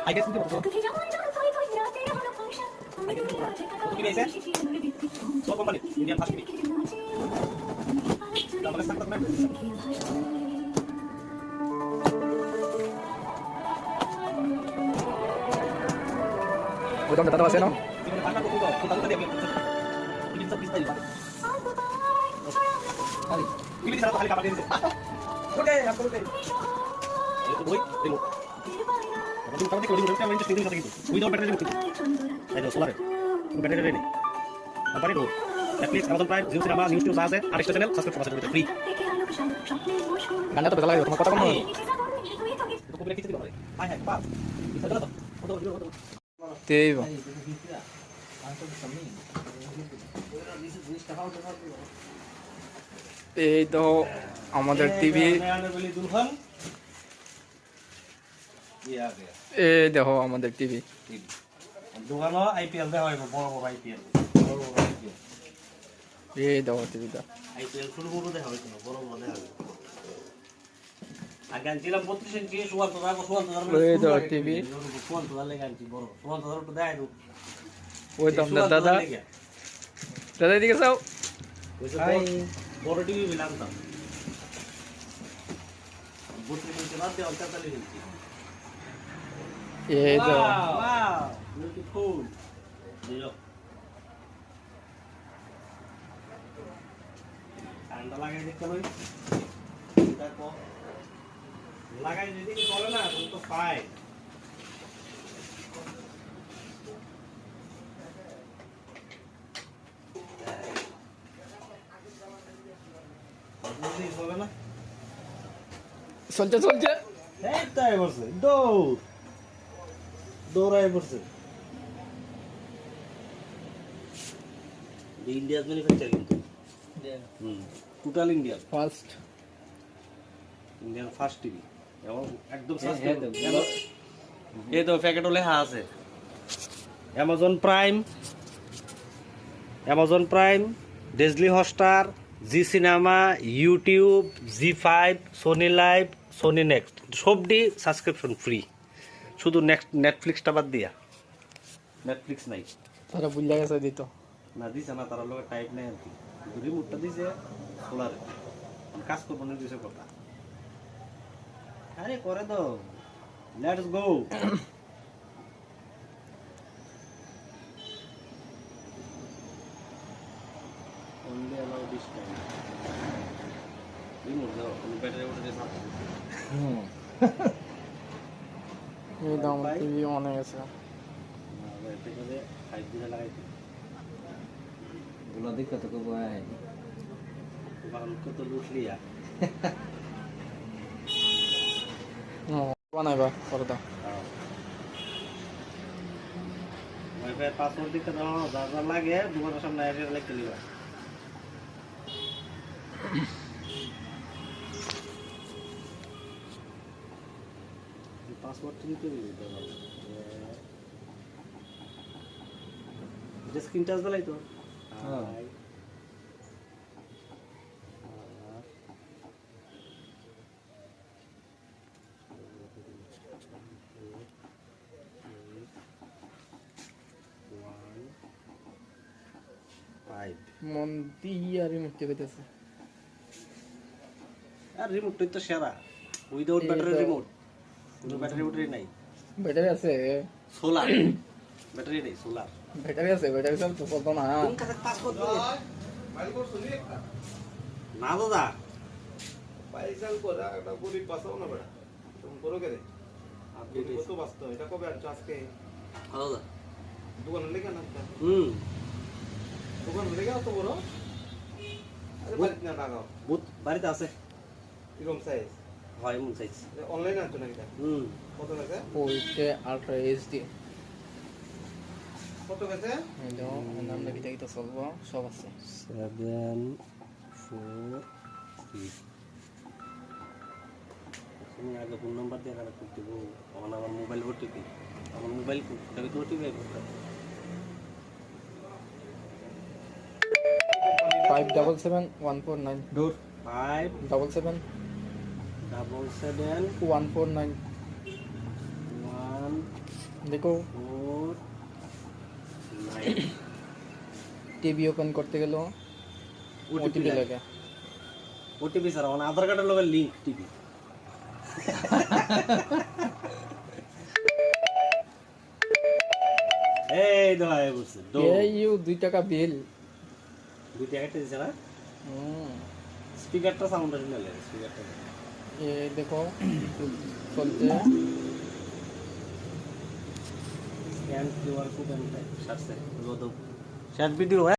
I guess hindi ko. Kung kinesa? So company, Indian Fast TV. Tama ka sa takbo. Udah tatawa siya, no? Pilih satu kali kapal ini. Oke, aku oke. Itu boy, remote. Kamu tahu kalau remote yang interesting itu. Without battery remote. Ada solar. Battery ini. Apa itu? Netflix, Amazon Prime, Zee Cinema, News News আছে আর channel subscribe করতে হবে free. গানটা তো বেলা লাগে তোমার কথা কম হয়। তো কপি লিখতে দিতে হাই হাই পাস। এটা দাও তো। তেইবা। এই তো আমাদের টিভি এই দেখো আমাদের টিভি দোকানো আইপিএল দেখা হয় বড় বড় আইপিএল এই দেখো টিভিটা আইপিএল শুরু করবো দেখা হয় বড় বড় দেখা হয় আগে আনছিলাম 32 ইঞ্চি 74 এই দেখো টিভি 74 লেগে আনছি বড় 74 একটু দেখাই দেবো ওই তো আমাদের দাদা দাদা এদিকে যাও বড় টিভি মিলামতাম 32 ইঞ্চি বাদ দিয়ে 48 ইঞ্চি এই তো wow beautiful দিও ঠান্ডা লাগাই দেখতে লই দেখো লাগাই যদি চলে না তুমি তো পাই বুঝলি চলে না চলছে চলছে এইটাই বলছে দৌড় দৌড়াই পড়ছে ইন্ডিয়ার ম্যানুফ্যাকচার কিন্তু total Indian first Indian first TV এবং একদম সস্তা এই তো প্যাকেটও লেখা আছে Amazon Prime Disney Hotstar Zee cinema YouTube Zee five Sony Liv Sony next সবটি সাবস্ক্রিপশন ফ্রি শুধু নেটফ্লিক্সটা বাদ দিয়া নেটফ্লিক্স নাই তারা বুঝলা গেছে দিত না দিছে না তারা লোক টাইপ নাই আর কি রিমোটটা দিছে সোলারে কাজ করবো না দিছে কথা আরে করে দাও let's go only allow this time remote দাও তুমি ব্যাটারি উঠে সাথ এই দাম টিভি অনেক আছে না এতে করে 5 দিন লাগাইতে बोला दिक्कत को है বাগান কত লুট লিয়া বানাইবা পর্দা ওয়াইফাই পাসওয়ার্ড দিতে দাও যা যা লাগে দোকানের সামনে এসে লিখে নিবা পাসওয়ার্ড দিতে দিবি তো স্ক্রিন টাচ দিলাই তো হ্যাঁ মন দিয়ে রিমোট টিভিতেছে আর রিমোটটাই তো সেরা উইদাউট ব্যাটারি রিমোট কোনো ব্যাটারি নাই ব্যাটারি আছে সোলার ব্যাটারি নেই সোলার ব্যাটারি আছে ব্যাটারি তো চলতো না কোন কাছে পাসওয়ার্ড দিলে না দাদা পাইসাল করা একটা গরিব বাঁচাও না বেটা তুমি করো কে রে আপনি কত বাঁচতো এটা কবে আনছো আজকে দাদা দোকানে লেগে না দোকানে লেগে তো বড় আরে বাড়িতে না লাগাও বুত বাড়িতে আছে এরকম সাইজ হয় এমন সাইজ অনলাইনে আনছো নাকি এটা কত গেছে ওইটা আল্ট্রা এইচডি কত গেছে এই দাও নাম নাকি দেখতে চলবো সব আছে 743 তুমি আগে ফোন নাম্বার দিয়ে কানেক্ট করতে গো আমার মোবাইল ওটিপি আমার মোবাইল কোডটা তো ওটিপি করতে 577149 दूर 57 577 149 149 देखो 4 9 टीवी ओपन करते गेलो ओटीपी লাগে ওটিপি ছাড়া মানে আধার কার্ডের লগে লিংক টিপি এই দহাই বলছে এই ইউ 2 টাকা বিল 2 টাকা দিছে না হুম স্পিকারটা সাউন্ডটা শুনলে স্পিকারটা ये देखो चलते scan QR code end search video